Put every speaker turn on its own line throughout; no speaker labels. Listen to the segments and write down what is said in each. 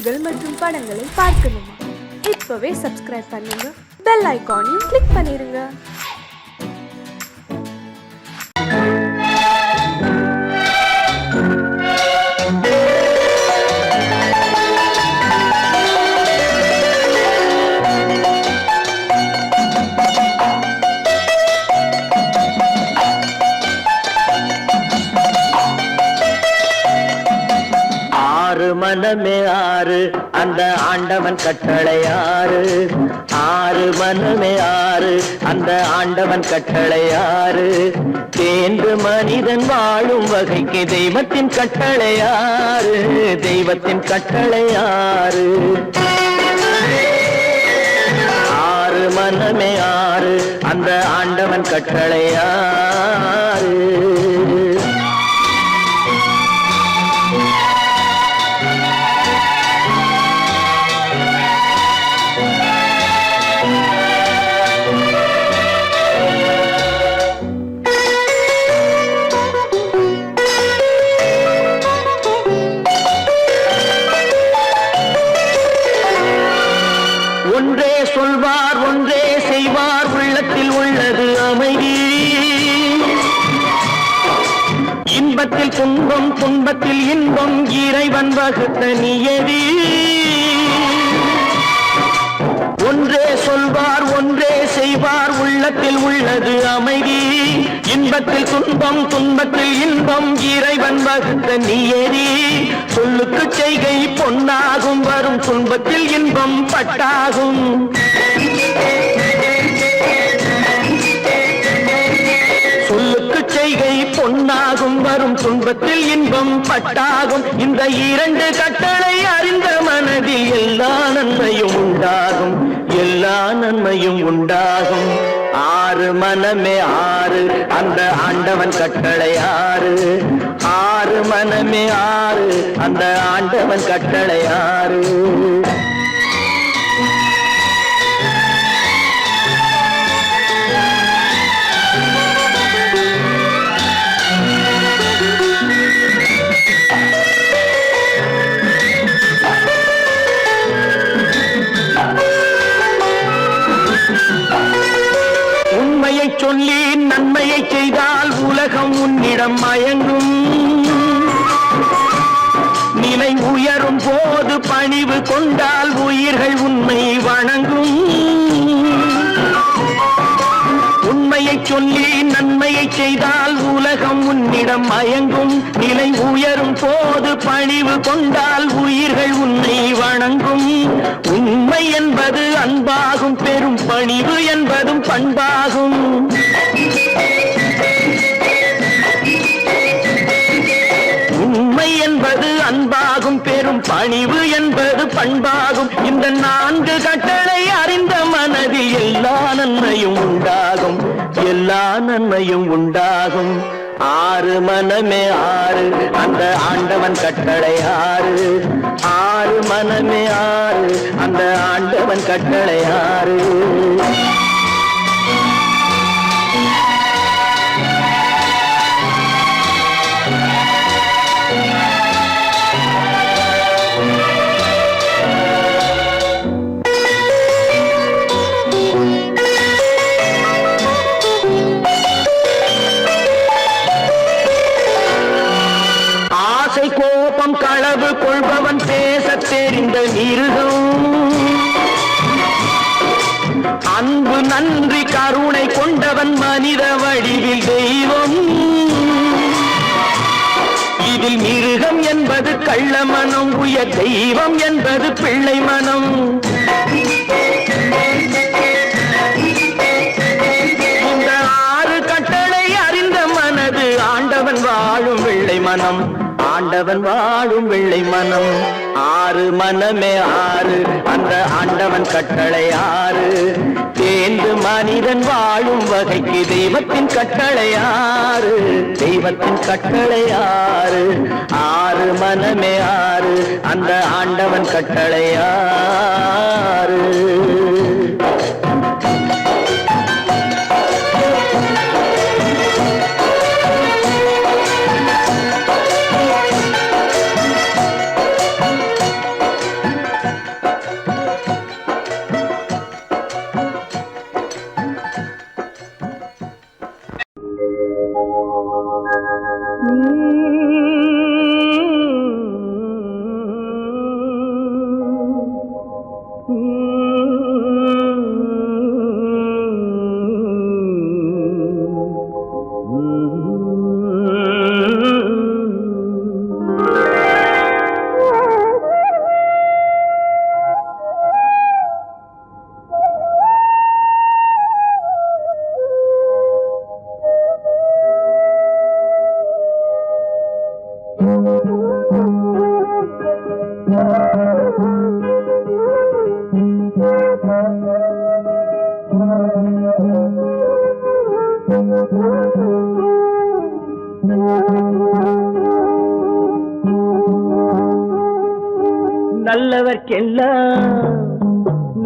செய்திகள் மற்றும் படங்களை பார்க்கணுமா? இப்பவே சப்ஸ்கிரைப் பண்ணுங்க, பெல் ஐகானையும் கிளிக் பண்ணிருங்க.
மனமே ஆறு அந்த ஆண்டவன் கட்டளை ஆறு. ஆறு மனமே ஆறு அந்த ஆண்டவன் கட்டளை ஆறு. தேர்ந்து மனிதன் வாழும் வகைக்கு தெய்வத்தின் கட்டளை ஆறு. தெய்வத்தின் கட்டளை ஆறு. ஆறு மனமே ஆறு அந்த ஆண்டவன் கட்டளை ஆறு. ஒன்றே சொல்வார் ஒன்றே செய்வார், உள்ளத்தில் உள்ளது அமைதி. இன்பத்தில் துன்பம் துன்பத்தில் இன்பம், இறைவன் வகுத்த நியதி. ஒன்றே சொல்வார் ஒன்றே செய்வார், உள்ளத்தில் உள்ளது அமைதி. இன்பத்தில் துன்பம் துன்பத்தில் இன்பம், இறைவன் வகுத்த நியதி. சொல்லுக்கு செய்கை பொன்னாகும், வரும் துன்பத்தில் இன்பம் பட்டாகும். சொல்லுக்கு செய்கை பொன்னாகும், வரும் துன்பத்தில் இன்பம் பட்டாகும். இந்த இரண்டு கட்டளை அறிந்த மனதில் எல்லா நன்மையும் உண்டாகும். எல்லா நன்மையும் உண்டாகும். ஆறு மனமே ஆறு அந்த ஆண்டவன் கட்டளை ஆறு. ஆறு மனமே ஆறு அந்த ஆண்டவன் கட்டளை ஆறு. உண்மையை சொல்லி நன்மையை செய்தால் உலகம் உன்னிடம் மயங்கும். நிலை உயரும் போது பணிவு கொண்டால் உயிர்கள் உன்னை வணங்கும். உண்மையை சொல்லி நன்மையை செய்தால் உலகம் உன்னிடம் மயங்கும். நிலை உயரும் போது பணிவு கொண்டால் உயிர்கள் உன்னை வணங்கும். உண்மை என்பது அன்பாகும், பெரும் பணிவு என்பதும் பண்பாகும். உண்மை என்பது அன்பாகும், பெரும் பணிவு என்பது பண்பாகும். இந்த நான்கு கட்டளை அறிந்த மனதில் எல்லா நன்மையும் உண்டாகும். எல்லா நன்மையும் உண்டாகும். ஆறு மனமே ஆறு அந்த ஆண்டவன் கட்டளை ஆறு. ஆறு மனமே ஆறு அந்த ஆண்டவன் கட்டளை ஆறு. கோபம் களவு கொள்பவன் பேச தெரிந்த மிருகம். அன்பு நன்றி கருணை கொண்டவன் மனித வடிவில் தெய்வம். இதில் மிருகம் என்பது கள்ள மனம், உயர் தெய்வம் என்பது பிள்ளை மனம். இந்த ஆறு கட்டளை அறிந்த மனது ஆண்டவன் வாழும் வெள்ளை மனம். ஆண்டவன் வாழும் வெள்ளை மனம். ஆறு மனமே ஆறு அந்த ஆண்டவன் கட்டளை ஆறு. தேர்ந்து மனிதன் வாழும் வகைக்கு தெய்வத்தின் கட்டளை ஆறு. தெய்வத்தின் கட்டளை ஆறு. ஆறு மனமே ஆறு அந்த ஆண்டவன் கட்டளை ஆறு.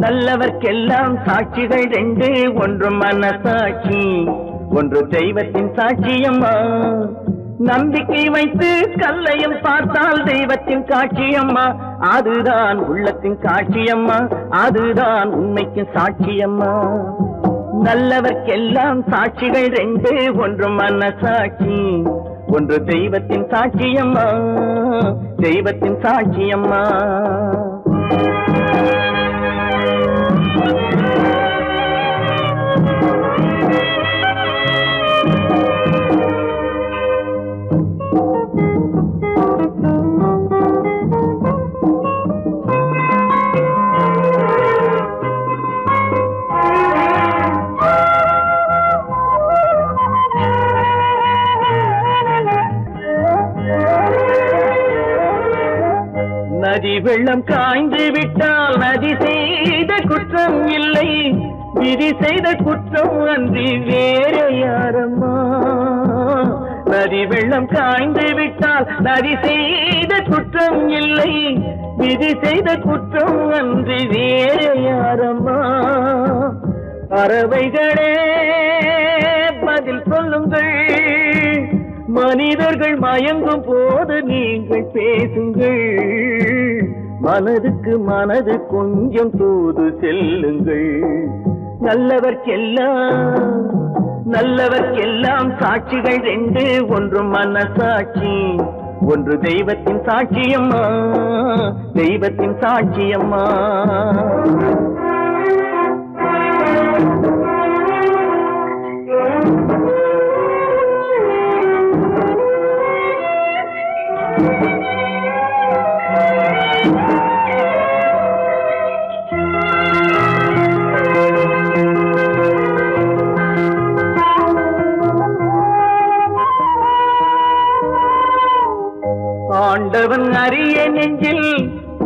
நல்லவர்க்கெல்லாம் சாட்சிகள் ரெண்டு, ஒன்று மனசாட்சி, ஒன்று தெய்வத்தின் சாட்சியம்மா. நம்பிக்கை வைத்து கல்லையும் பார்த்தால் தெய்வத்தின் காட்சியம்மா. அதுதான் உள்ளத்தின் காட்சியம்மா, அதுதான் உண்மைக்கு சாட்சியம்மா. நல்லவர்க்கெல்லாம் சாட்சிகள் ரெண்டு, ஒன்று மனசாட்சி, ஒன்று தெய்வத்தின் சாட்சியம்மா, தெய்வத்தின் சாட்சியம்மா. நதி வெள்ளம் காய்ந்து விட்டால் நதி செய்த குற்றம் இல்லை, விதி செய்த குற்றம் அன்றி வேற யாரம்மா. நதி வெள்ளம் காய்ந்து விட்டால் நதி செய்த குற்றம் இல்லை, விதி செய்த குற்றம் அன்றி வேற யாரம்மா. பறவைகளே பதில் சொல்லுங்கள், மனிதர்கள் மயங்கும் போது நீங்கள் பேசுங்கள். மனதுக்கு மனது கொஞ்சம் தூது செல்லுங்கள். நல்லவர்க்கெல்லாம் சாட்சிகள் ரெண்டு, ஒன்று மனசாட்சி, ஒன்று தெய்வத்தின் சாட்சியம்மா, தெய்வத்தின் சாட்சியம்மா. ஆண்டவன் அறிய நெஞ்சில்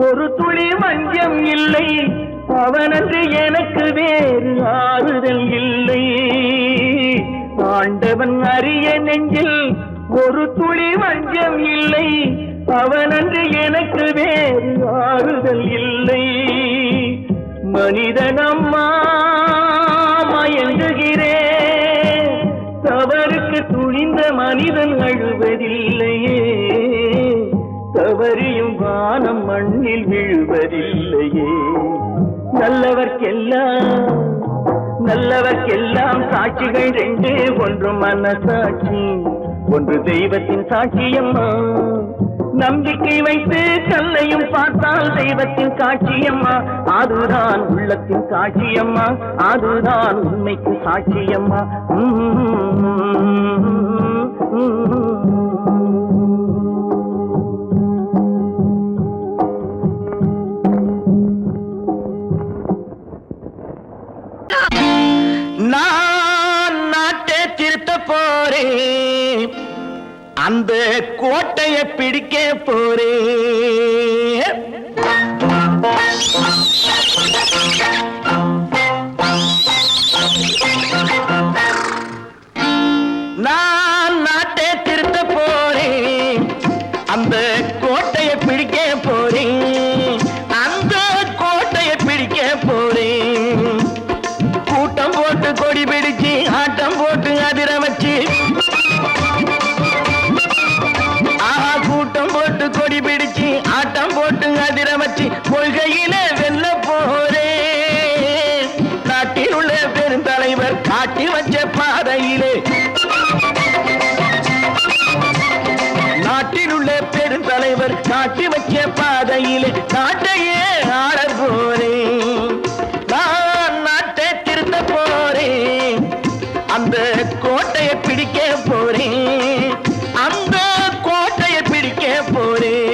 ஒரு துளி வஞ்சம் இல்லை, அவனன்று எனக்கு வேறு ஆறுதல் இல்லை. ஆண்டவன் அறிய நெஞ்சில் ஒரு துளி வஞ்சம் இல்லை, அவனன்று எனக்கு வேறு ஆறுதல் இல்லை. மனிதனம்மா மயங்குகிறேன், தவறுக்கு துணிந்த மனிதன் அழுவதில்லையே, தவறியும் வானம் மண்ணில் விழுவதில்லையே. நல்லவர்க்கெல்லாம் சாட்சிகள் ரெண்டு, ஒன்று மனசாட்சி, ஒன்று தெய்வத்தின் சாட்சியம்மா. நம்பிக்கை வைத்து கல்லையும் பார்த்தால் தெய்வத்தின் காட்சியம்மா. அதுதான் உள்ளத்தின் காட்சியம்மா, அதுதான் உண்மைக்கு சாட்சியம்மா. நான் நாட்டை திருத்த போறேன், அந்த கோட்டையை பிடிக்க போறேன். நான் நாட்டை திருத்த போறேன், அந்த கோட்டையை பிடிக்க போறேன், அந்த கோட்டையை பிடிக்க போறேன். கூட்டம் போட்டு கொடி பிடிச்சு ஆட்டம் போட்டு அதிர வச்சு, கூட்டம் போட்டு கொடி பிடிச்சு ஆட்டம் போட்டு அதிர வச்சு கொள்கையில வெல்ல போறேன். நாட்டில் உள்ள பெருந்தலைவர் காட்டி வச்ச பாதையிலே, நாட்டில் உள்ள பெருந்தலைவர் காட்டி வச்ச பாதையிலே நாட்டையே ஆள போறேன். நான் நாட்டை திருத்த போறேன், அந்த கோட்டையை பிடிக்க போறேன், அந்த கோட்டையை பிடிக்க போறேன்.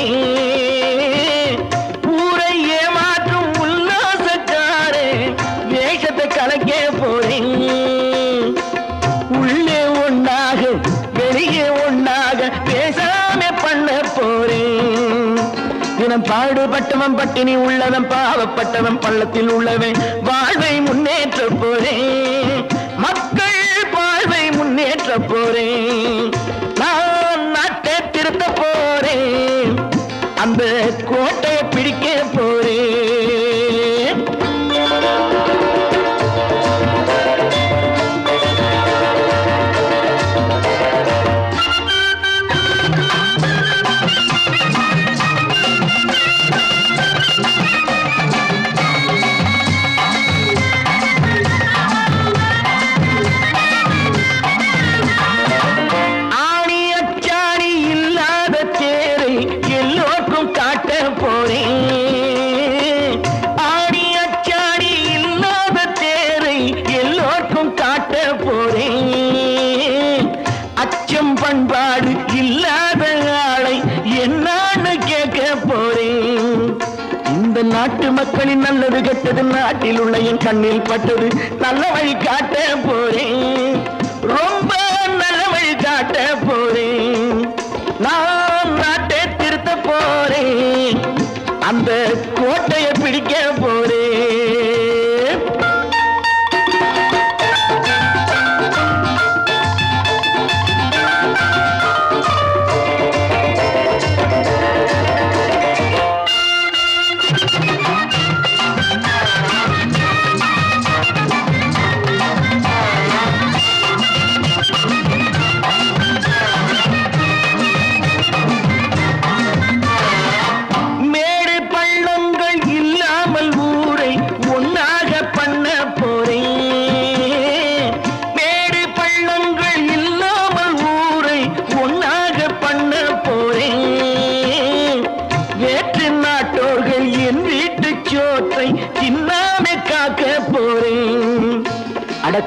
போறேன். ஊரை ஏமாற்றும் உல்லாசக்காரே வேஷத்தை கலக்க போறேன். உள்ளே ஒண்ணாக வெளியே ஒண்ணாக பேசாம பண்ண போறேன். தினம் பாடுபட்டவன் பட்டினி உள்ளவன் பாவப்பட்டவன் பள்ளத்தில் உள்ளவன் வாழ்வை முன்னேற்ற போறேன். மக்கள் வாழ்வை முன்னேற்ற போறேன். நான் நாட்டை திருத்த போறேன். அந்த கோட்டையை பிடிக்க போறேன். பண்பாடு இல்லாத ஆளை என்னான்னு கேட்க போறேன். இந்த நாட்டு மக்களின் நல்லது கெட்டது நாட்டில் உள்ள என் கண்ணில் பட்டது நல்ல வழி காட்ட போறேன். ரொம்ப நல்ல வழி காட்ட போறேன். நான் நாட்டை திருத்த போறேன். அந்த கோட்டையை பிடிக்க போறேன்.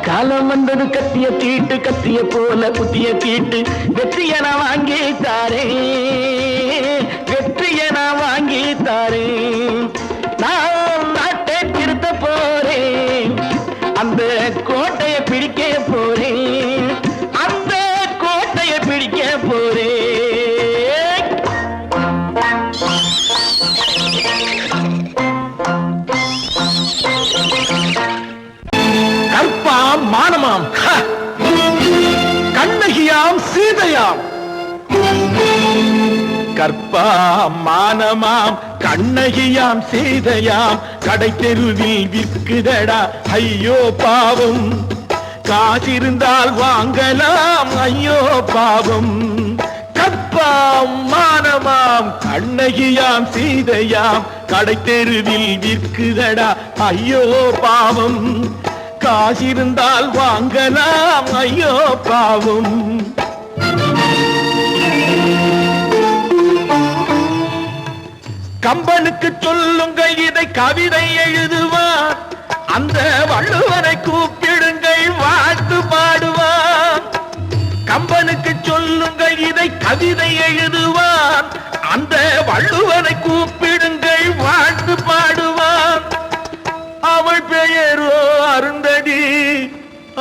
காலம் வந்தது கத்திய தீட்டு கத்திய போல புத்திய தீட்டு வெற்றியை நான் வாங்கி தாரேன். வெற்றியை நான் வாங்கி தாரேன். நான் நாட்டை திருத்த போறேன். அந்த கோட்டையை பிடிக்க போறேன். அந்த கோட்டையை பிடிக்க போறேன். கற்பாம் மானமாம் கண்ணகியாம் சீதையாம். கற்பாம் மானமாம் கண்ணகியாம் சீதையாம் கடை தெருவில் விற்குதடா ஐயோ பாவம். காசிருந்தால் வாங்கலாம் ஐயோ பாவம். கற்பாம் மானமாம் கண்ணகியாம் சீதையாம் கடை தெருவில் விற்குதடா ஐயோ பாவம். காசிருந்தால் வாங்கலாம் ஐயோ பாவம். கம்பனுக்கு சொல்லுங்கள் இதை கவிதை எழுதுவான். அந்த வள்ளுவனை கூப்பிடுங்கள் வாழ்த்து பாடுவான். கம்பனுக்கு சொல்லுங்கள் இதை கவிதை எழுதுவான். அந்த வள்ளுவனை கூப்பிடுங்கள் வாழ்த்து பாடுவான். அவள் பெயரோ அருந்ததி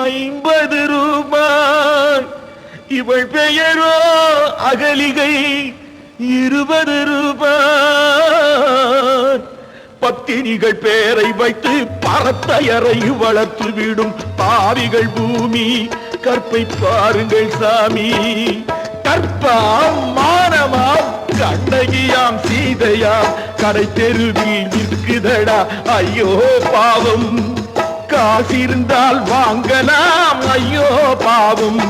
50 ரூபாய். இவள் பெயரோ அகலிகை 20 ரூபாய். பத்தினிகள் பேரை வைத்து பரத்தையறை வளர்த்து விடும் பாவிகள் பூமி. கற்பை பாருங்கள் சாமி. கற்பாம் மானமாம் கண்ணகியாம் சீதையாம் கடை தெருவில் நிற்குதடா ஐயோ பாவம். காசிருந்தால் வாங்கலாம் ஐயோ பாவம்.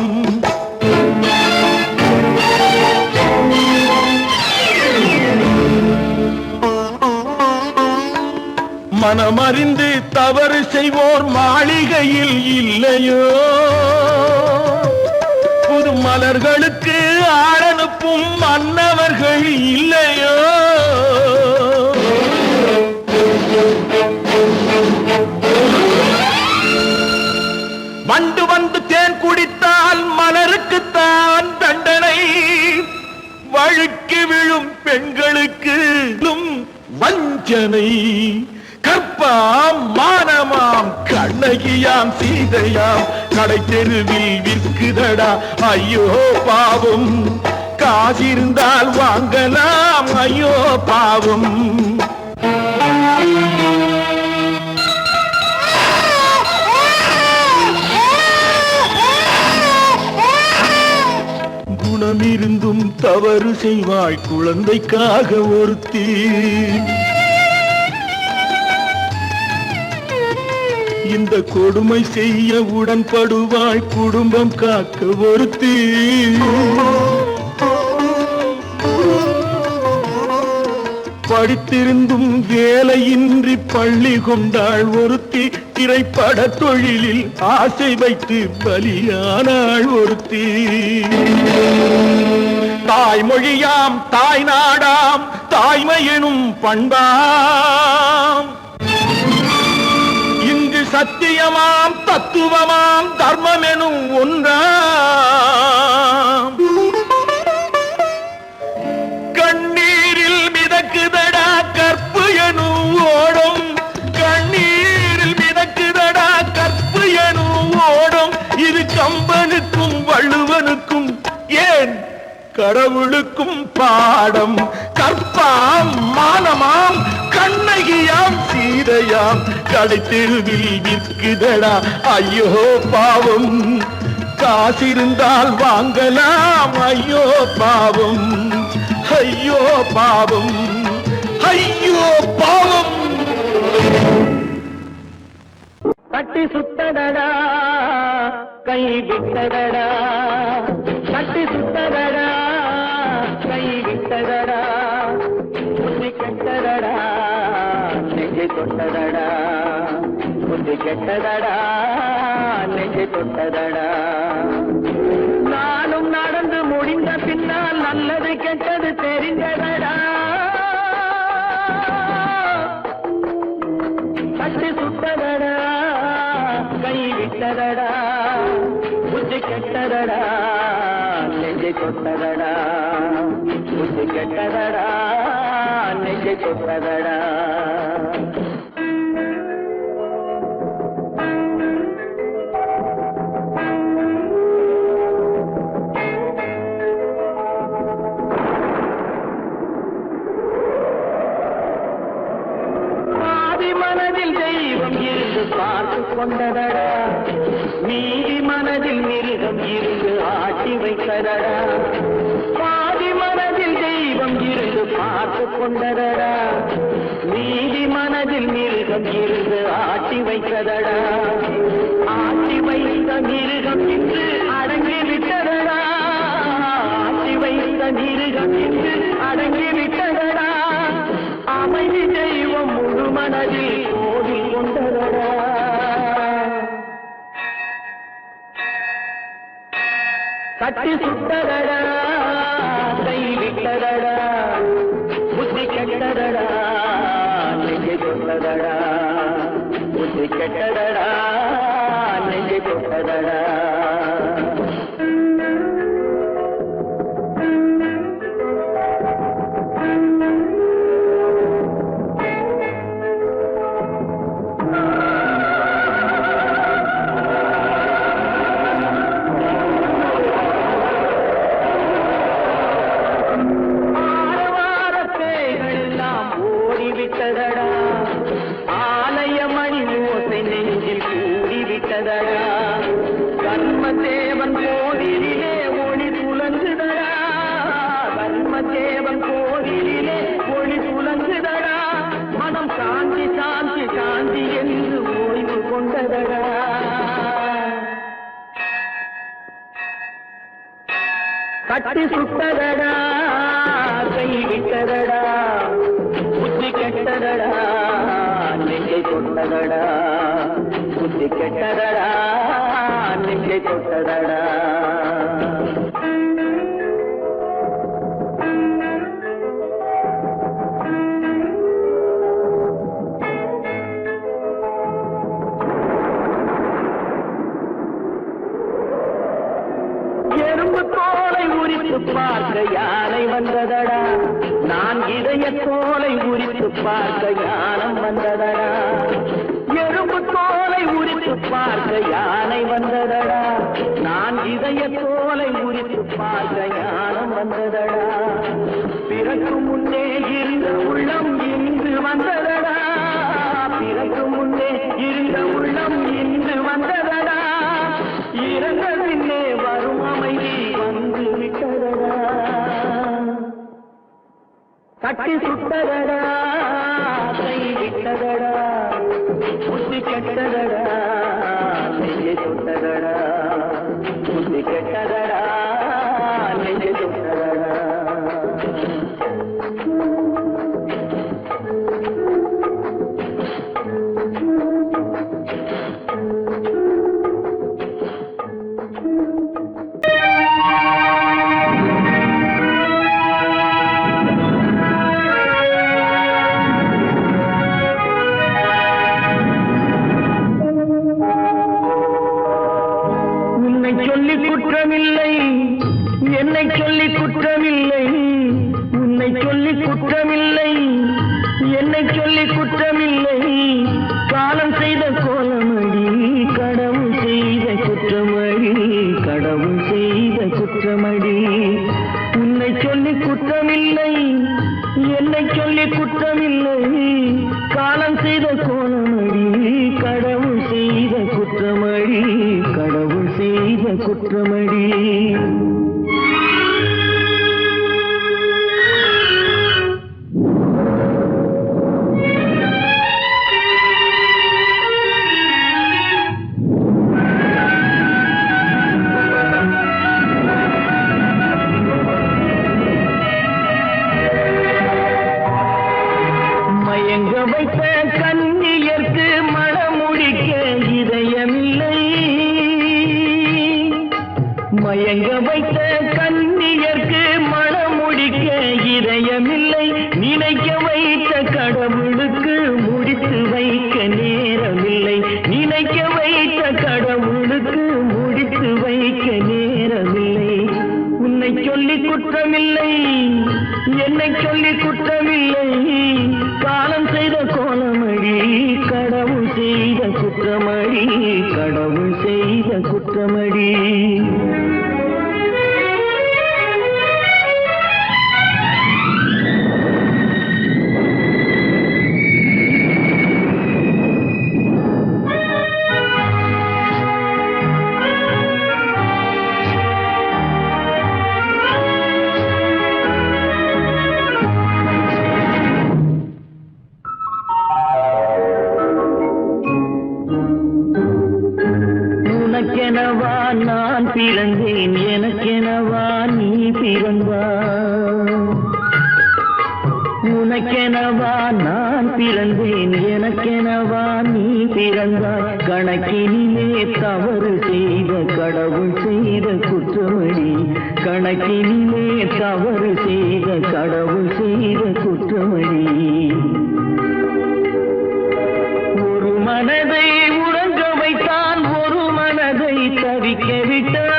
மனமறிந்து தவறு செய்வோர் மாளிகையில் இல்லையோ. புது மலர்களுக்கு ஆளனுப்பும் மன்னவர்கள் இல்லையோ. வண்டு வந்து தேன் குடித்தால் மலருக்குத்தான் தண்டனை. வழுக்கி விழும் பெண்களுக்கு
கண்ணுக்கு வஞ்சனை கற்பாம் மானமாம் கண்ணகியாம் சீதையாம் கடை தெருவில் விற்குதடா ஐயோ பாவம் காசிருந்தால் வாங்கலாம் ஐயோ பாவம் குணமிருந்தும் தவறு செய்வாய் குழந்தைக்காக ஒருத்தி இந்த கொடுமை செய்ய உடன்படுவாய் குடும்பம் காக்க ஒருத்தி படித்திருந்தும் வேலையின்றி பள்ளி கொண்டாள் ஒருத்தி திரைப்பட தொழிலில் ஆசை வைத்து பலியானாள் ஒருத்தி தாய்மொழியாம் தாய் நாடாம் தாய்மையெனும் பண்பாம் இங்கு சத்தியமாம் தத்துவமாம் தர்மமெனும் ஒன்றாம் கண்ணீரில் மிதக்குதடா கற்பு எனும் ஓடும் கண்ணீரில் மிதக்குதடா கற்பு எனும் ஓடும் இது கம்பனுக்கும் வள்ளுவனுக்கும் ஏன் கடவுளுக்கும் பாடம் கற்பாம் மானமாம் கண்ணகியாம் சீதையாம் கடை தெருவில் விற்குதடா ஐயோ பாவம் காசிருந்தால் வாங்கலாம் ஐயோ பாவம் ஐயோ பாவம் ஐயோ பாவம்
கட்டி சுத்தடடா கை விட்டதடா கட்டி சுத்தடடா கை விட்டதடா புத்தி கெட்டதடா நெஞ்சை தொட்டதடா புத்தி கெட்டதடா நெஞ்சை தொட்டதடா நானும் நடந்து முடிந்த பின்னால் நல்லது கெட்டது தெரிந்ததடா கட்டி சுட்டதடா கை விட்டதடா புத்தி கெட்டதடா நெஞ்சை தொட்டதடா புத்தி கெட்டதடா நெஞ்சை தொட்டதடா பார்த்து கொண்டதடா மீதி மனதில் மிருகம் இருந்து ஆட்டி வைத்ததடா பாதி மனதில் தெய்வம் இருந்து பார்த்து கொண்டதடா மீதி மனதில் மிருகம் இருந்து ஆட்டி வைத்ததடா ஆட்டி வைத்த மிருகம் இன்று அடங்கி விட்டதடா ஆட்டி வைத்த மிருகம் இன்று அடங்கி விட்டதடா அமைதி தெய்வம் முழு மனதில் ஓடி கொண்டதடா கட்டி சுட்டதடா கை விட்டதடா புத்தி கெட்டதடா நெஞ்சை தொட்டதடா புத்தி கெட்டதடா நெஞ்சை தொட்டதடா ஆலயமணி ஓசை நெஞ்சில் கூடிவிட்டதடா கர்மதேவன் கோவிலிலே ஒளி துலங்குதடா கர்மதேவன் கோவிலிலே ஒளி துலங்குதடா மனம் சாந்தி சாந்தி சாந்தி என்று ஓய்வு கொண்டதடா கட்டி சுட்டதடா கை விட்டதடா புத்தி கெட்டதடா நெஞ்சை தொட்டதடா புத்தி கெட்டதடா நெஞ்சை தொட்டதடா எறும்பு தோலை உரித்து பார்க்க யானை வந்ததடா நான் இதய தோலை உரித்து பார்க்க ஞானம் வந்ததடா, எறும்பு தோலை உரித்து பார்க்க யானை வந்ததடா, நான் இதய தோலை உரித்து பார்க்க ஞானம் வந்ததடா, பிறகு முன்னே இருந்த உள்ளம் இன்று வந்ததடா, பிறகு முன்னே இருந்த உள்ளம் இன்று வந்ததடா, இறந்த பின்னே வரும் அமைதி வந்து விட்டதடா, கட்டி சுட்டதடா கை விட்டதடா, புத்தி கெட்டதடா நெஞ்சை சுட்டதடா, புத்தி கெட்டதடா நெஞ்சை சுட்டதடா. சொல்லி குற்றமில்லை, என்னை சொல்லி குற்றமில்லை, உன்னை சொல்லி குற்றமில்லை, என்னை சொல்லி குற்றமில்லை, காலம் செய்த கோலமடி கடவுள் செய்த குற்றமடி, கடவுள் செய்த குற்றமடி, உன்னை சொல்லி குற்றமில்லை, என்னை சொல்லி குற்றமில்லை, காலம் செய்த கோலமடி கடவுள் செய்த குற்றமடி, கடவுள் செய்த குற்றமடி. மயங்க வைத்த கண்ணியர்க்கு மனமுடிக்க இதயமில்லை, மயங்க வைத்த கண்ணியர்க்கு மனமுடிக்க இதயமில்லை, நினைக்க வைத்த கடவுளுக்கு முடித்து வைக்க நேரமில்லை, நினைக்க வைத்த கடவுளுக்கு முடித்து வைக்க நேரமில்லை, உன்னை சொல்லி குற்றமில்லை, என்னை சொல்லி குற்றமில்லை, காலம் செய்த கோலமடி கடவுள் செய்த குற்றமடி, கடவுள் செய்த குற்றமடி. உனக்கெனவா நான் பிறந்தேன், எனக்கெனவா நீ பிறந்தாய், உனக்கெனவா நான் பிறந்தேன், எனக்கெனவா நீ பிறந்தாய், கணக்கினிலே தவறு செய்த கடவுள் செய்த குற்றமடி, கணக்கினிலே தவறு செய்த கடவுள் செய்த குற்றமடி. ஒரு மனதை உறங்க வைத்தான், ஒரு மனதை தவிக்க விட்டான்,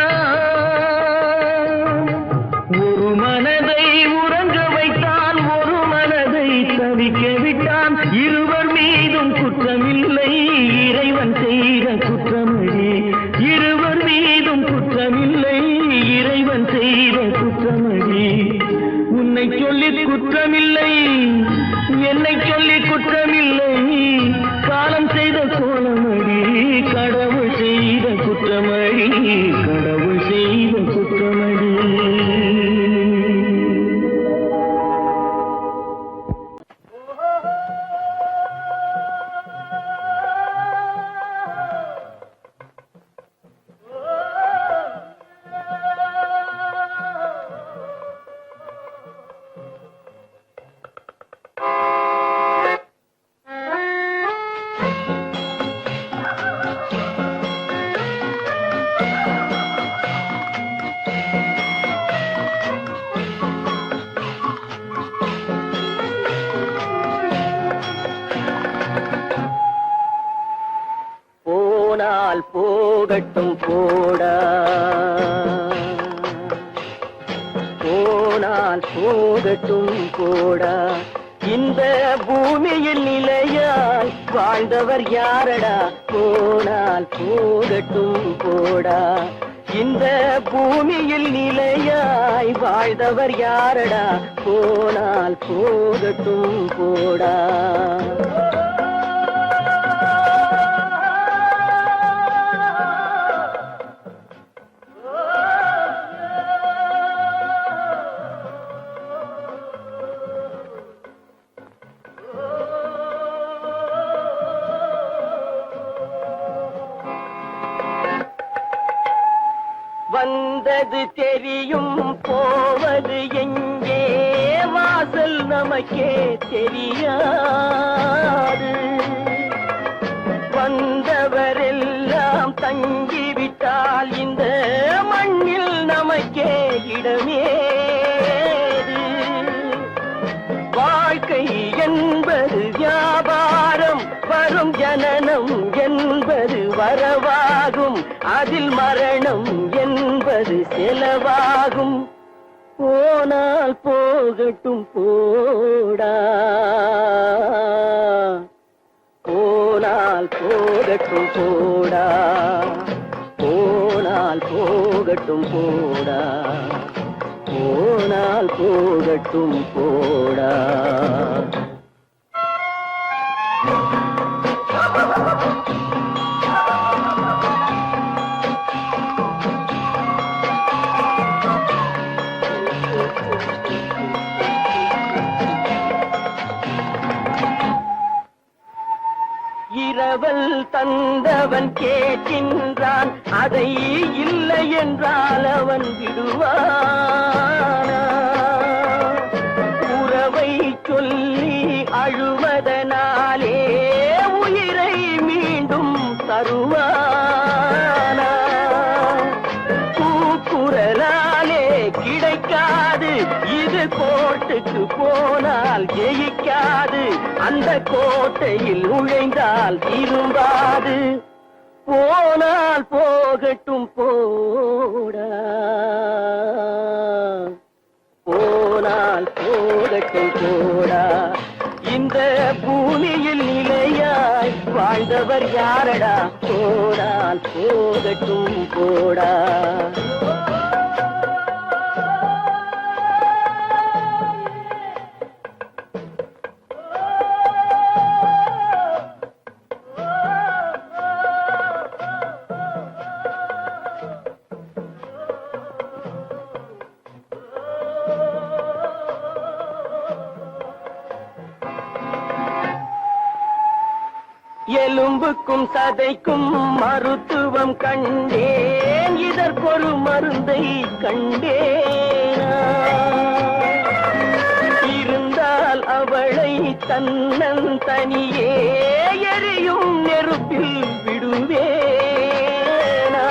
ஒரு மனதை உறங்க வைத்தான், ஒரு மனதை தவிக்க விட்டான், இருவர் மீதும் குற்றமில்லை, இறைவன் செய்த குற்றமடி, இருவர் மீதும் குற்றமில்லை, இறைவன் செய்த குற்றமடி, உன்னை சொல்லி குற்றமில்லை, என்னை சொல்லி குற்றமில்லை, காலம் செய்த கோலமடி கடவுள் செய்த குற்றமடி, கடவுள் செய்த குற்றமடி. போனால் போகட்டும் போடா, போனால் போகட்டும் போடா, இந்த பூமியில் நிலையாய் வாழ்ந்தவர் யாரடா போனால் போகட்டும் போடா இந்த பூமியில் நிலையாய் வாழ்ந்தவர் யாரடா போனால் போகட்டும் போடா வந்தது தெரியும் போவது எங்கே வாசல் நமக்கே தெரியாது வந்தவரெல்லாம் தங்கிவிட்டால் இந்த மண்ணில் நமக்கே இடமேது வாழ்க்கை என்பது வியாபாரம் வரும் ஜனனம் என்பது வரவாகும் அதில் மரணம் என்பது செலவாகும் போனால் போகட்டும் போடா போனால் போகட்டும் போடா போனால் போகட்டும் போடா போனால் போகட்டும் போடா இரவல் தந்தவன் கேட்கின்றான் அதை இல்லை என்றால் அவன் விடுவானா உறவை சொல்லி அழுவதனாலே உயிரை மீண்டும் தருவானா கூக்குரலாலே கிடைக்காது இது கோர்ட்டுக்கு போனால் ஜெயிக்காது அந்த கோட்டையில் நுழைந்தால் திரும்பாது போனால் போகட்டும் போடா போனால் போகட்டும் போடா இந்த பூமியில் நிலையாய் வாழ்ந்தவர் யாரடா போனால் போகட்டும் போடா எலும்புக்கும் சதைக்கும் மருத்துவம் கண்டேன் இதற்கொரு மருந்தை கண்டேனா இருந்தால் அவளை தன்னந்தனியே எரியும் நெருப்பில் விடுவேனா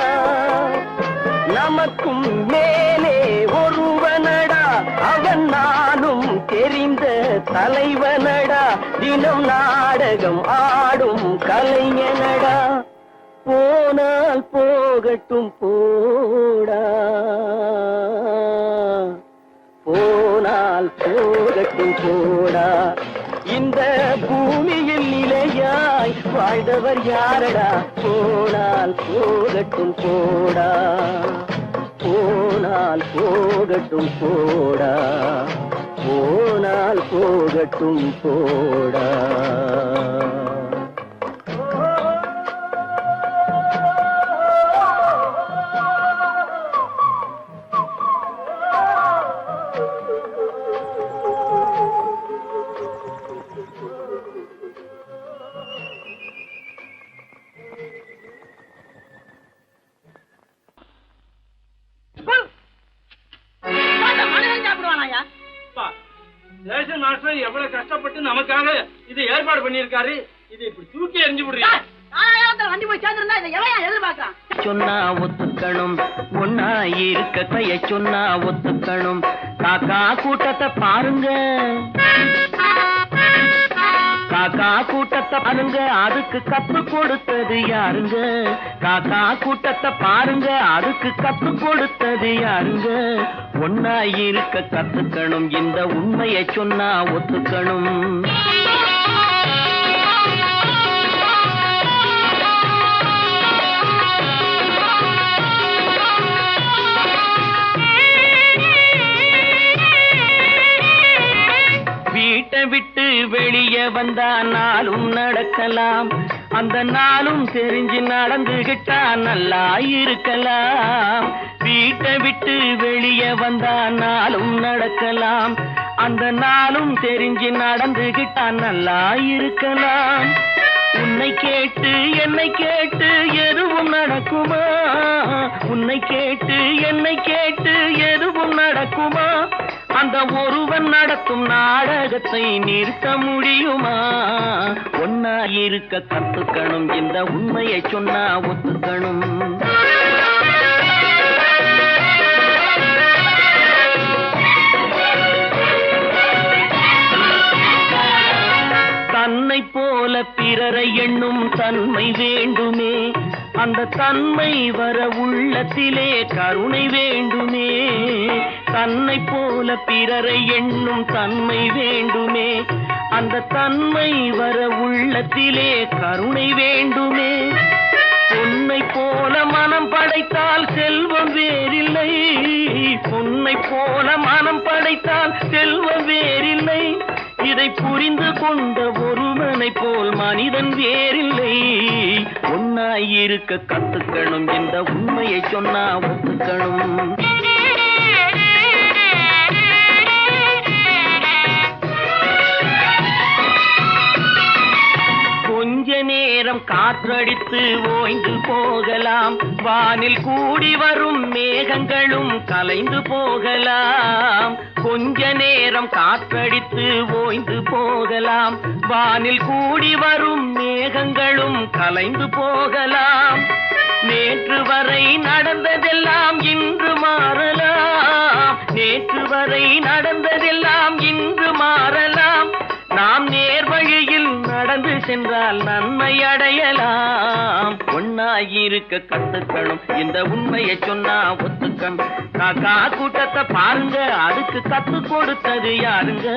நமக்கும் மேலே ஒருவனடா அவன் நானும் தெரிந்த தலைவனடா தினம் நாடகம் ஆடும் கலைஞனடா போனால் போகட்டும் போடா போனால் போகட்டும் போடா இந்த பூமியில் நிலையாய் வாழ்ந்தவர் யாரடா போனால் போகட்டும் போடா போனால் போகட்டும் போடா போனால் போகட்டும் போடா
ரேஷன் மாஸ்டர் எவ்வளவு கஷ்டப்பட்டு நமக்காக இது ஏற்பாடு பண்ணிருக்காரு. இது இப்படி தூக்கி எறிஞ்சு விடுறீங்க.
சொன்னா ஒத்துக்கணும் ஒன்னா இருக்க கைய சொன்னா ஒத்துக்கணும் காக்கா கூட்டத்தை பாருங்க காக்கா காக்கா கூட்டத்தை பாருங்க அதுக்கு கத்து கொடுத்தது யாருங்க? காக்கா கூட்டத்தை பாருங்க அதுக்கு கத்து கொடுத்தது யாருங்க? ஒன்னா இருக்க கத்துக்கணும், இந்த உண்மையை சொன்னா ஒத்துக்கணும். வீட்டை விட்டு வெளியே வந்தா நாளும் நடக்கலாம், அந்த நாளும் தெரிஞ்சு நடந்துகிட்டா நல்லா இருக்கலாம். வீட்டை விட்டு வெளியே வந்தா நாளும் நடக்கலாம், அந்த நாளும் தெரிஞ்சு நடந்துகிட்டா நல்லா இருக்கலாம். உன்னை கேட்டு என்னை கேட்டு எதுவும் நடக்குமா? உன்னை கேட்டு என்னை கேட்டு எதுவும் நடக்குமா? அந்த ஒருவன் நடத்தும் நாடகத்தை நிறுத்த முடியுமா? ஒன்னா இருக்க கத்துக்கணும், இந்த உண்மையை சொன்னா ஒத்துக்கணும். தன்னை போல பிறரை எண்ணும் தன்மை வேண்டுமே, அந்த தன்மை வர உள்ளத்திலே கருணை வேண்டுமே. தன்னை போல பிறரை எண்ணும் தன்மை வேண்டுமே, அந்த தன்மை வர உள்ளத்திலே கருணை வேண்டுமே. பொன்னை போல மனம் படைத்தால் செல்வம் வேறில்லை, பொன்னை போல மனம் படைத்தால் செல்வம் வேறில்லை. இதை புரிந்து கொண்ட ஒருவனை போல் மனிதன் வேறில்லை. ஒன்னாய் இருக்க கத்துக்கணும், இந்த உண்மையை சொன்னா ஒத்துக்கணும். கொஞ்ச நேரம் காற்றடித்து ஓய்ந்து போகலாம், வானில் கூடி வரும் மேகங்களும் கலைந்து போகலாம். கொஞ்ச நேரம் காற்றடித்து ஓய்ந்து போகலாம், வானில் கூடி வரும் மேகங்களும் கலைந்து போகலாம். நேற்று வரை நடந்ததெல்லாம் இன்று மாறலாம், நேற்று வரை நடந்ததெல்லாம் இன்று மாறலாம். நாம் நேர் வழியில் நடந்து சென்றால் நன்மை அடையலாம். ஒன்னாயிருக்க கத்துக்கணும், இந்த உண்மையை சொன்னா ஒத்துக்கணும். காக்கா கூட்டத்தை பாருங்க அதுக்கு கத்து கொடுத்தது யாருங்க?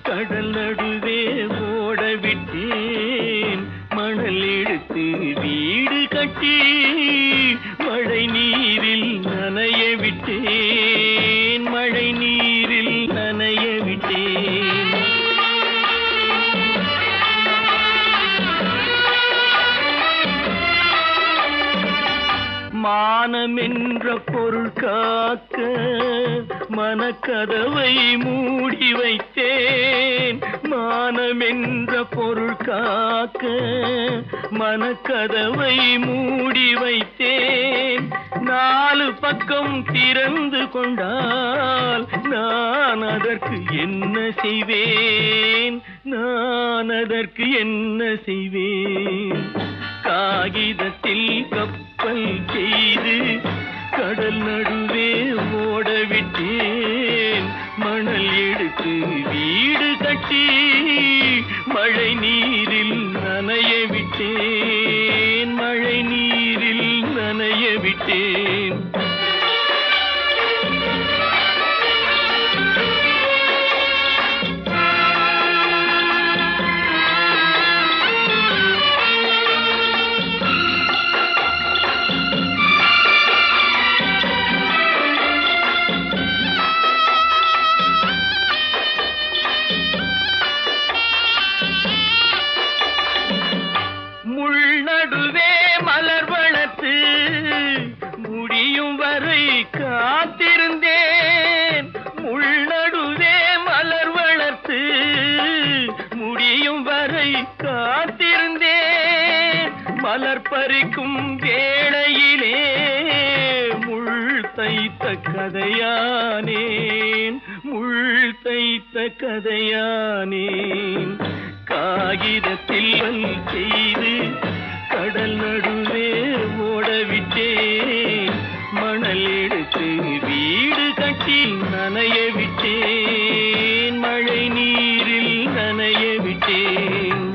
கடல் நடுவே ஓட விட்டேன், மணல் எடுத்து வீடு கட்டி மழை நீரில் நனைய விட்டேன், மழை நீரில் நனைய விட்டேன். மானம் என்ற பொருள் காக்க மனக்கதவை மூடி வைத்தேன், மானம் என்ற பொருள் காக்க மனக்கதவை மூடி வைத்தேன். நாலு பக்கம் திறந்து கொண்டால் நான் அதற்கு என்ன செய்வேன், நான் அதற்கு என்ன செய்வேன்? காகிதத்தில் கப்பல் செய்து கடல் நடுவே ஓட விட்டேன், மணல் எடுத்து வீடு கட்டி மழை நீரில் நனைய விட்டேன், மழை நீரில் நனைய விட்டேன். விழிக்கும் வேளையிலே முள் தைத்த கதையானேன், முள் தைத்த கதையானேன். காகிதத்தில் செய்து கடல் நடுவே ஓடவிட்டேன், மணல் எடுத்து வீடு கட்டி நனைய விட்டேன், மழை நீரில் நனைய விட்டேன்.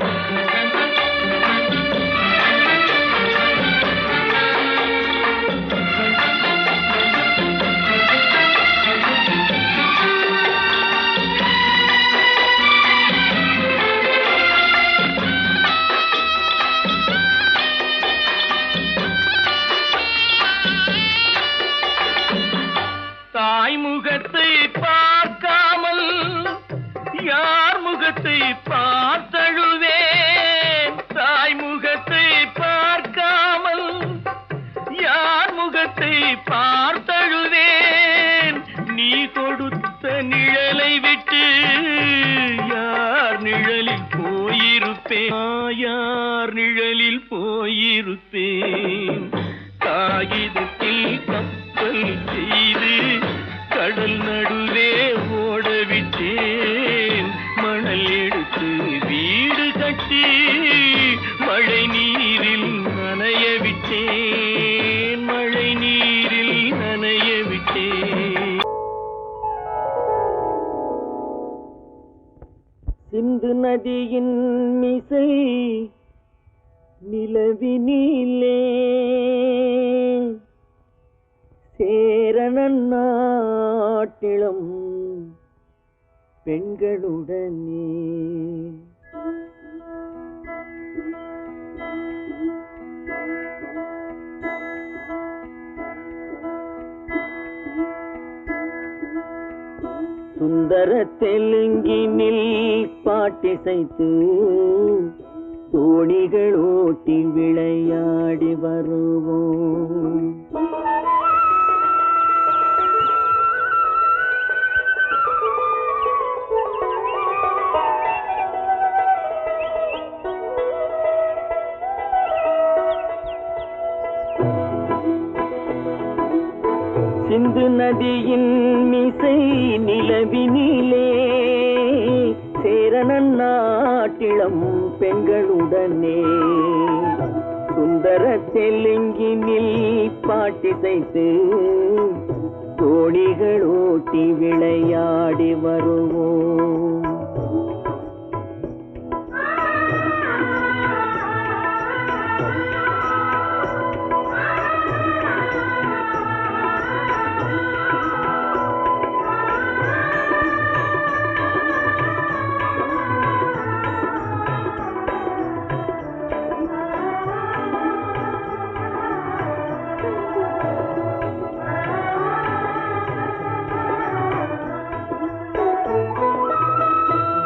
தாய் முகத்தை பார்க்காமல் யார் முகத்தை பார்த்தழுவேன், தாய் முகத்தை பார்க்காமல் யார் முகத்தை பார்த்தழுவேன். நீ கொடுத்த நிழலை விட்டு யார் நிழலில் போயிருப்பேன், யார் நிழலில் போயிருப்பேன். காகிதத்தில் கப்பல் செய்து கடல் நடுவே ஓடவிட்டேன், மணல் எடுத்து வீடு கட்டி மழை நீரில் நனைய விட்டேன், மழை நீரில் நனைய விட்டேன். சிந்து நதியின் மிசை நிலவினிலே சேரணன் நாட்டிலும் பெண்களுடனே. சுந்தர தெலுங்கினில் பாட்டிசைத்து தோணிகள் ஓட்டி விளையாடி வருவோம். சிந்து நதியின் மிசை நிலவினிலே சேரணன் நாட்டிளம் பெண்களுடனே. சுந்தர தெலுங்கினில் பாட்டிசைத்து தோணிகள் ஓட்டி விளையாடி வருவோம்.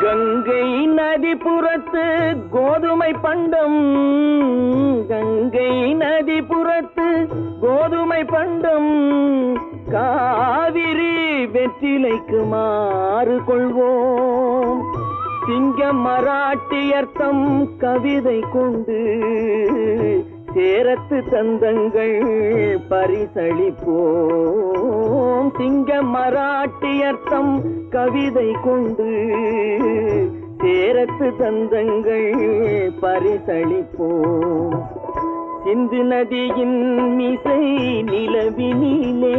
கங்கை நதிபுறத்து கோதுமை பண்டம், கங்கை நதிபுறத்து கோதுமை பண்டம், காவிரி வெற்றிலைக்கு மாறு கொள்வோம். சிங்கம் மராட்டியர்த்தம் கவிதை கொண்டு சேரத்து தந்தங்கள் பரிசளிப்போம். சிங்கம் மராட்டியர்த்தம் கவிதை கொண்டு சேரத்து தந்தங்கள் பரிசளிப்போம். சிந்து நதியின் மிசை நிலவினிலே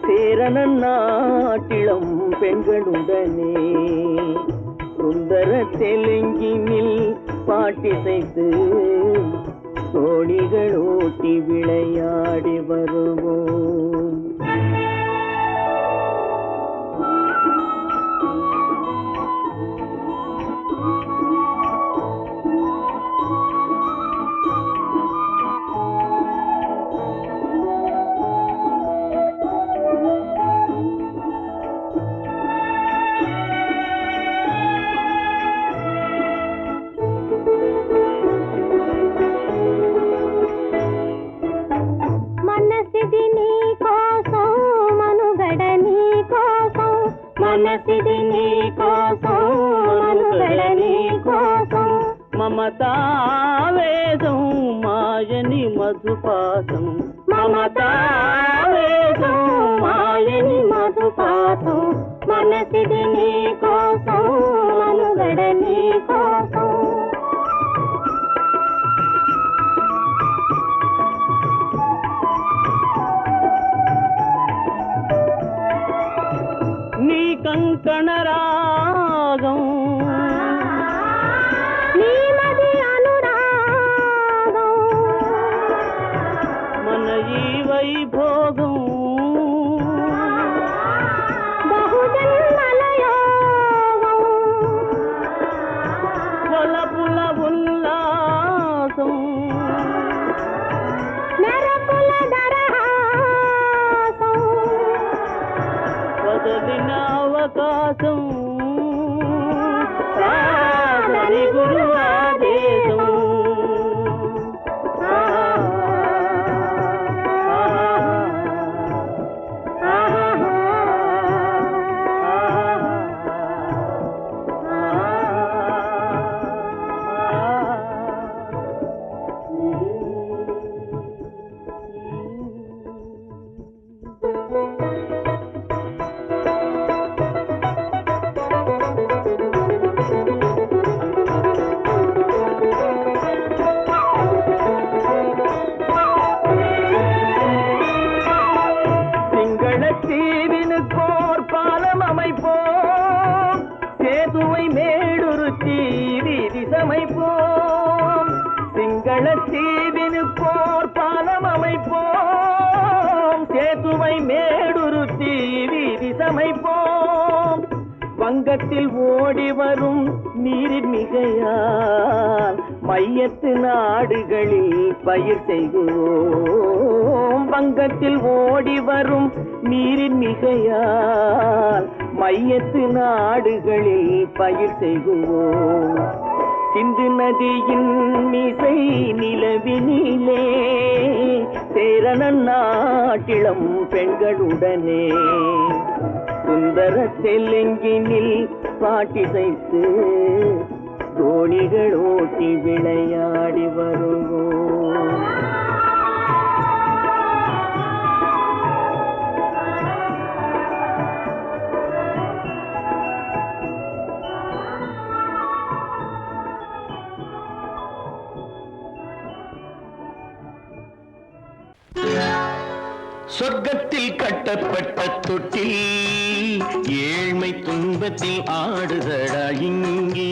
சேரணன் நாட்டிளம் பெண்களுடனே. சுந்தர தெலுங்கினில் பாட்டிசைத்து தோணிகள் ஓட்டி விளையாடி வருவோம். మనసిది నీ కోసం మనుగడ నీ కోసం మమతావేదం మాయని మధుపాసం మమతావేదం మాయని మధుపాసం మనసిది నీ కోసం మనుగడ నీ కోసం నీ కంకణ రాగం నీ మది అనురాగం మన ఈ వైభోగం బహుజన్మల యోగం కొలపుల ఉల్లాసం మెరపుల దరహాసం వదలిన అవకాశం సాగరి గురు ఆదేశం சிங்களத்தீவினுக்கோர் பாலம் அமைப்போம் சேதுவை மேடுருத்தி வீதி சமைப்போம் வங்கத்தில் ஓடி வரும் நீரின் மிகையால் மையத்து நாடுகளில் பயிர் செய்கிறோம் வங்கத்தில் ஓடி வரும் நீரின் மிகையால் மையத்து நாடுகளில் பயிர் செய்கிறோம் சிந்து நதியின் மிசை நிலவினிலே சேரண நாட்டிளம் பெண்களுடனே சுந்தர தெலுங்கினில் பாட்டிசைத்து தோணிகள் ஓட்டி விளையாடி வருவோம் சொர்க்கத்தில் கட்டப்பட்ட தொட்டில் ஏழ்மை துன்பத்தில் ஆடுதடா இங்கே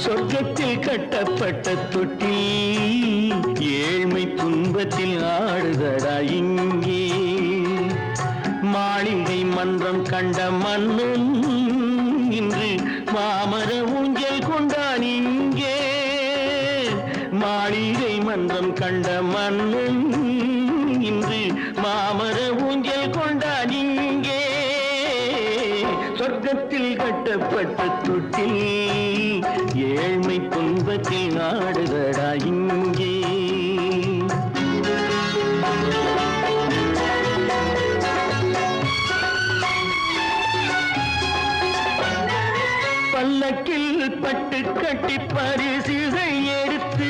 சொர்க்கத்தில் கட்டப்பட்ட தொட்டில் ஏழ்மை துன்பத்தில் ஆடுதடா இங்கே மாளிகை மன்றம் கண்ட மன்னன் இன்று மாமர ஊஞ்சல் கொண்டான் இங்கே மாளிகை மன்றம் கண்ட மன்னன் இன்று மாமர ஊஞ்சல் கொண்டான் இங்கே சொர்க்கத்தில் கட்டப்பட்ட தொட்டில் ஏழ்மை துன்பத்தில் நாடுதடா இங்கே பல்லக்கில் பட்டு கட்டி பரிசுகள் எடுத்து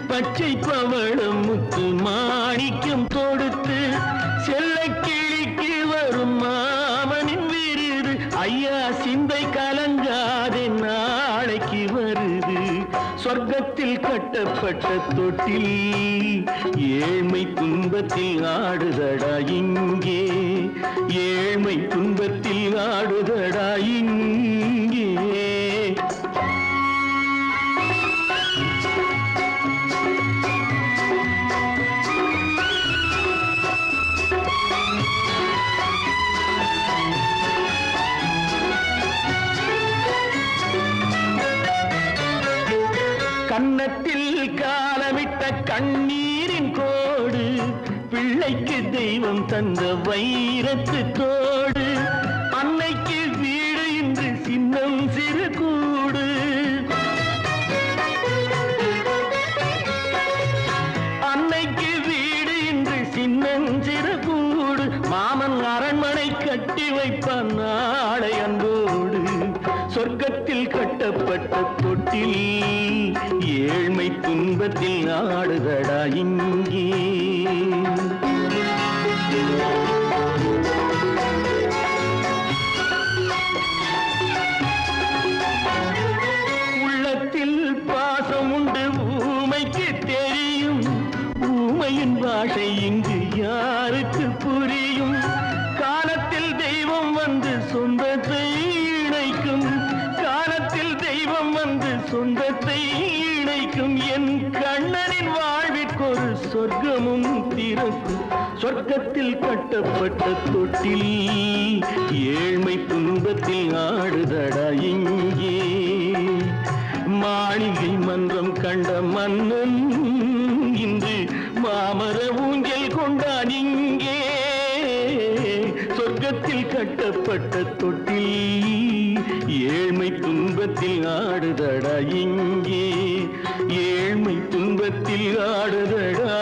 பச்சை பவளம் முத்து மாணிக்கம் தொடுத்து செல்ல கிளிக்கு வரும் மாமனின் விருது ஐயா சிந்தை கலங்காதே நாளைக்கு வருது சொர்க்கத்தில் கட்டப்பட்ட தொட்டில் ஏழ்மை துன்பத்தில் ஆடுதடா இங்கே ஏழ்மை துன்பத்தில் ஆடுதடா இங்கே கன்னத்தில் காலமிட்ட கண்ணீரின் கோடு பிள்ளைக்கு தெய்வம் தந்த வைரத்து தோடு அன்னைக்கு வீடு இன்று சின்னம் சிறு கூடு அன்னைக்கு வீடு இன்று சின்னம் சிறு கூடு மாமன் அரண்மனை கட்டி வைப்பான் நாளை துன்பத்தில் ஆடுதடா இங்கே. உள்ளத்தில் பாசம் உண்டு ஊமைக்கு தெரியும், ஊமையின் பாஷை இங்கு யாருக்கு புரியும்? காலத்தில் தெய்வம் வந்து சொந்தத்தை இணைக்கும், காலத்தில் தெய்வம் வந்து சொந்தத்தை இணைக்கும். என் கண்ணனின் வாழ்விற்கொரு சொர்க்கமும் திறக்கும். சொர்க்கத்தில் கட்டப்பட்ட தொட்டில் ஏழ்மை துன்பத்தில் ஆடுதடா இங்கே. மாளிகை மன்றம் கண்ட மன்னன் இன்று மாமர ஊஞ்சல் கொண்டான் இங்கே. சொர்க்கத்தில் கட்டப்பட்ட தொட்டில் ஏழ்மை துன்பத்தில் ஆடுதடா இங்கே. ஏழ்மை துன்பத்தில் ஆடுதடா